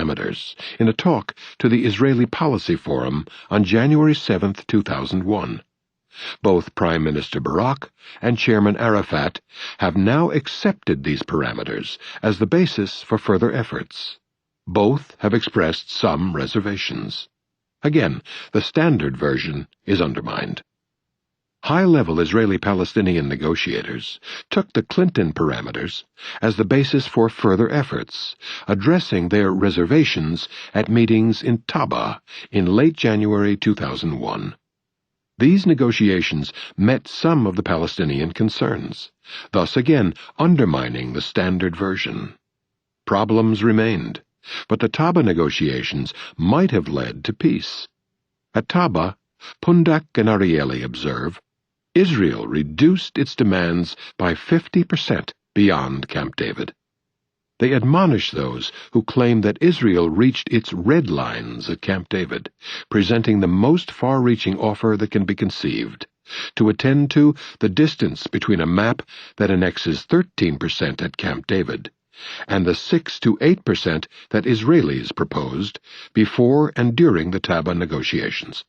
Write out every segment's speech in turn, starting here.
parameters in a talk to the Israeli Policy Forum on January 7, 2001. Both Prime Minister Barak and Chairman Arafat have now accepted these parameters as the basis for further efforts. Both have expressed some reservations. Again, the standard version is undermined. High-level Israeli-Palestinian negotiators took the Clinton parameters as the basis for further efforts, addressing their reservations at meetings in Taba in late January 2001. These negotiations met some of the Palestinian concerns, thus again undermining the standard version. Problems remained, but the Taba negotiations might have led to peace. At Taba, Pundak and Arieli observe, Israel reduced its demands by 50% beyond Camp David. They admonish those who claim that Israel reached its red lines at Camp David, presenting the most far-reaching offer that can be conceived, to attend to the distance between a map that annexes 13% at Camp David and the 6 to 8% that Israelis proposed before and during the Taba negotiations.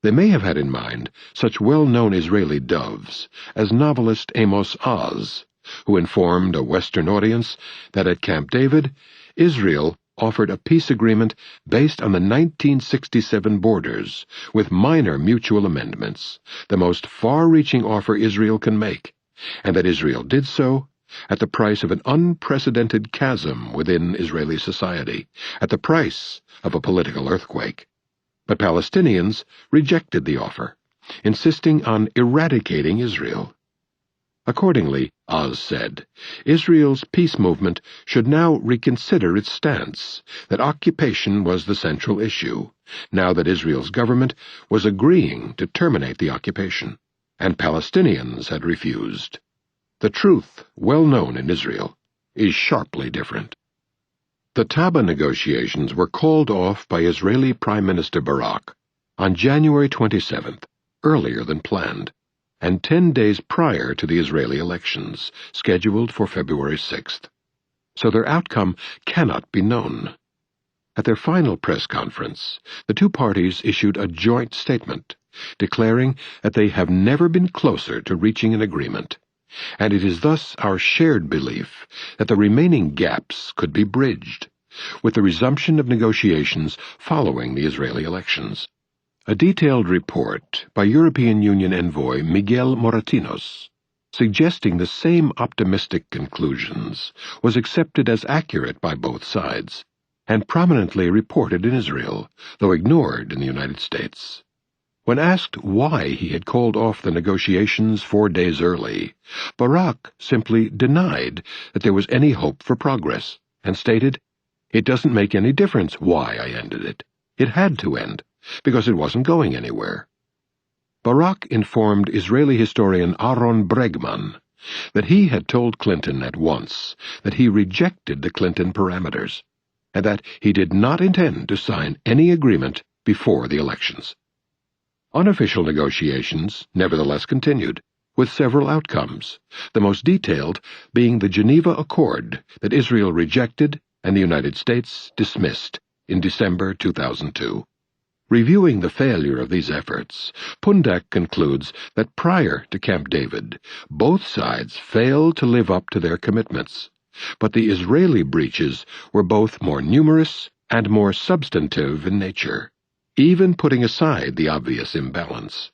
They may have had in mind such well-known Israeli doves as novelist Amos Oz, who informed a Western audience that at Camp David, Israel offered a peace agreement based on the 1967 borders, with minor mutual amendments, the most far-reaching offer Israel can make, and that Israel did so at the price of an unprecedented chasm within Israeli society, at the price of a political earthquake. But Palestinians rejected the offer, insisting on eradicating Israel. Accordingly, Oz said, Israel's peace movement should now reconsider its stance that occupation was the central issue, now that Israel's government was agreeing to terminate the occupation, and Palestinians had refused. The truth, well known in Israel, is sharply different. The Taba negotiations were called off by Israeli Prime Minister Barak on January 27th, earlier than planned, and 10 days prior to the Israeli elections, scheduled for February 6th. So their outcome cannot be known. At their final press conference, the two parties issued a joint statement, declaring that they have never been closer to reaching an agreement, and it is thus our shared belief that the remaining gaps could be bridged, with the resumption of negotiations following the Israeli elections. A detailed report by European Union envoy Miguel Moratinos, suggesting the same optimistic conclusions, was accepted as accurate by both sides, and prominently reported in Israel, though ignored in the United States. When asked why he had called off the negotiations 4 days early, Barak simply denied that there was any hope for progress, and stated, "It doesn't make any difference why I ended it. It had to end, because it wasn't going anywhere." Barak informed Israeli historian Aaron Bregman that he had told Clinton at once that he rejected the Clinton parameters, and that he did not intend to sign any agreement before the elections. Unofficial negotiations nevertheless continued, with several outcomes, the most detailed being the Geneva Accord that Israel rejected and the United States dismissed in December 2002. Reviewing the failure of these efforts, Pundak concludes that prior to Camp David, both sides failed to live up to their commitments, but the Israeli breaches were both more numerous and more substantive in nature, even putting aside the obvious imbalance.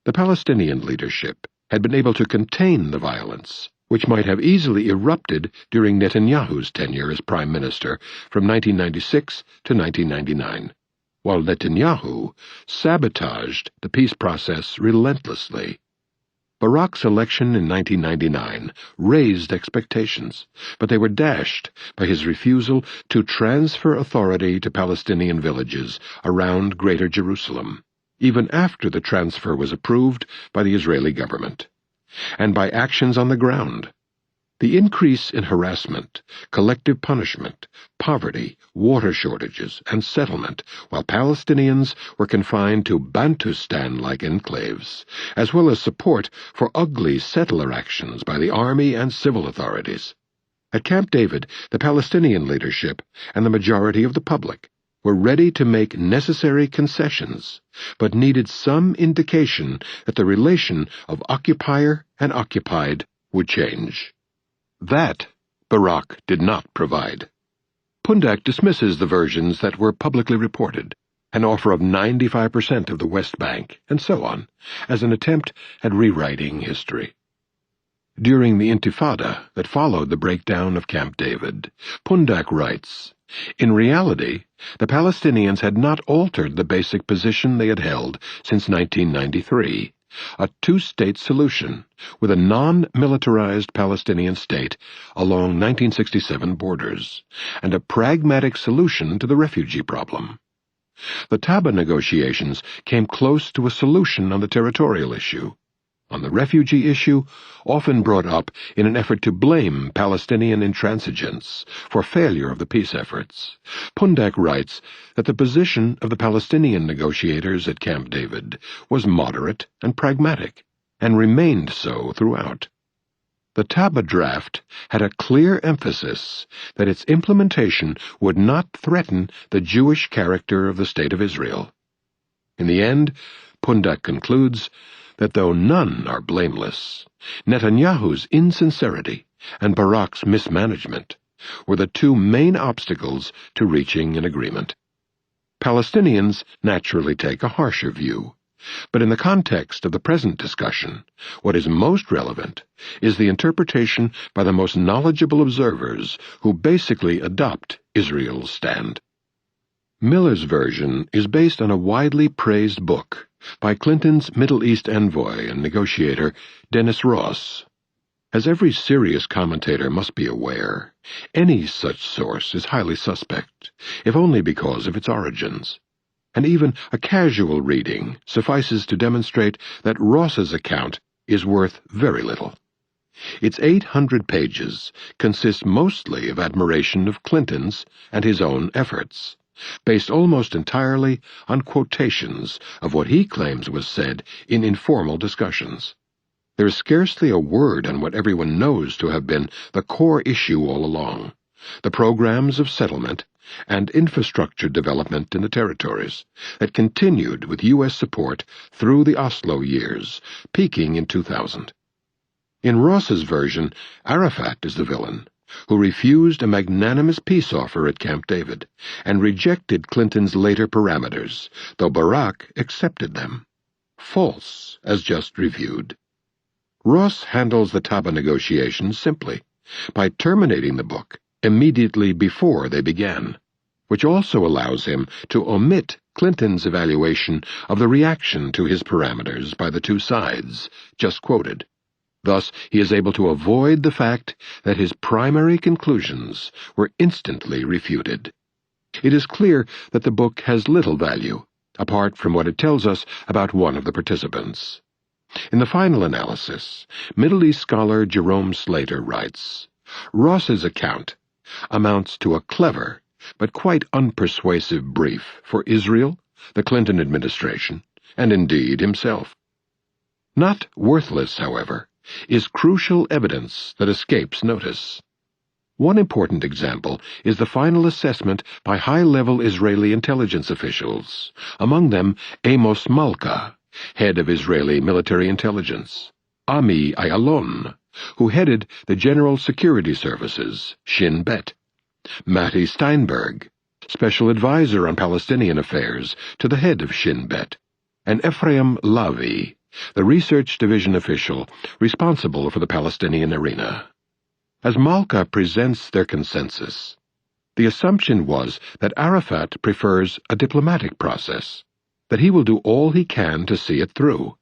The Palestinian leadership had been able to contain the violence, which might have easily erupted during Netanyahu's tenure as prime minister from 1996 to 1999, while Netanyahu sabotaged the peace process relentlessly. Barak's election in 1999 raised expectations, but they were dashed by his refusal to transfer authority to Palestinian villages around Greater Jerusalem, even after the transfer was approved by the Israeli government, and by actions on the ground. The increase in harassment, collective punishment, poverty, water shortages, and settlement, while Palestinians were confined to Bantustan-like enclaves, as well as support for ugly settler actions by the army and civil authorities. At Camp David, the Palestinian leadership and the majority of the public were ready to make necessary concessions, but needed some indication that the relation of occupier and occupied would change. That Barak did not provide. Pundak dismisses the versions that were publicly reported, an offer of 95% of the West Bank, and so on, as an attempt at rewriting history. During the Intifada that followed the breakdown of Camp David, Pundak writes, "In reality, the Palestinians had not altered the basic position they had held since 1993, a two-state solution with a non-militarized Palestinian state along 1967 borders, and a pragmatic solution to the refugee problem. The Taba negotiations came close to a solution on the territorial issue. On the refugee issue, often brought up in an effort to blame Palestinian intransigence for failure of the peace efforts, Pundak writes that the position of the Palestinian negotiators at Camp David was moderate and pragmatic, and remained so throughout. The Taba draft had a clear emphasis that its implementation would not threaten the Jewish character of the State of Israel. In the end, Pundak concludes that though none are blameless, Netanyahu's insincerity and Barak's mismanagement were the two main obstacles to reaching an agreement. Palestinians naturally take a harsher view, but in the context of the present discussion, what is most relevant is the interpretation by the most knowledgeable observers who basically adopt Israel's stand. Miller's version is based on a widely praised book by Clinton's Middle East envoy and negotiator Dennis Ross. As every serious commentator must be aware, any such source is highly suspect, if only because of its origins. And even a casual reading suffices to demonstrate that Ross's account is worth very little. Its 800 pages consist mostly of admiration of Clinton's and his own efforts, based almost entirely on quotations of what he claims was said in informal discussions. There is scarcely a word on what everyone knows to have been the core issue all along, the programs of settlement and infrastructure development in the territories that continued with U.S. support through the Oslo years, peaking in 2000. In Ross's version, Arafat is the villain, who refused a magnanimous peace offer at Camp David and rejected Clinton's later parameters, though Barak accepted them. False, as just reviewed. Ross handles the Taba negotiations simply, by terminating the book immediately before they began, which also allows him to omit Clinton's evaluation of the reaction to his parameters by the two sides, just quoted. Thus, he is able to avoid the fact that his primary conclusions were instantly refuted. It is clear that the book has little value, apart from what it tells us about one of the participants. In the final analysis, Middle East scholar Jerome Slater writes, Ross's account amounts to a clever but quite unpersuasive brief for Israel, the Clinton administration, and indeed himself. Not worthless, however, is crucial evidence that escapes notice. One important example is the final assessment by high-level Israeli intelligence officials, among them Amos Malka, head of Israeli military intelligence, Ami Ayalon, who headed the General Security Services, Shin Bet, Matti Steinberg, special advisor on Palestinian affairs to the head of Shin Bet, and Ephraim Lavi, the research division official responsible for the Palestinian arena. As Malka presents their consensus, the assumption was that Arafat prefers a diplomatic process, that he will do all he can to see it through,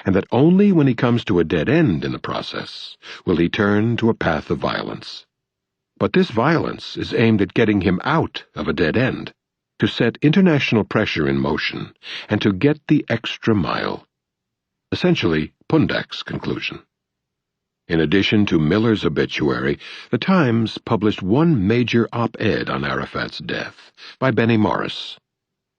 and that only when he comes to a dead end in the process will he turn to a path of violence. But this violence is aimed at getting him out of a dead end, to set international pressure in motion, and to get the extra mile. Essentially, Pundak's conclusion. In addition to Miller's obituary, the Times published one major op-ed on Arafat's death, by Benny Morris.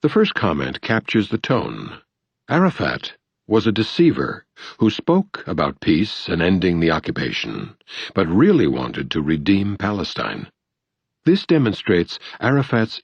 The first comment captures the tone. Arafat was a deceiver who spoke about peace and ending the occupation, but really wanted to redeem Palestine. This demonstrates Arafat's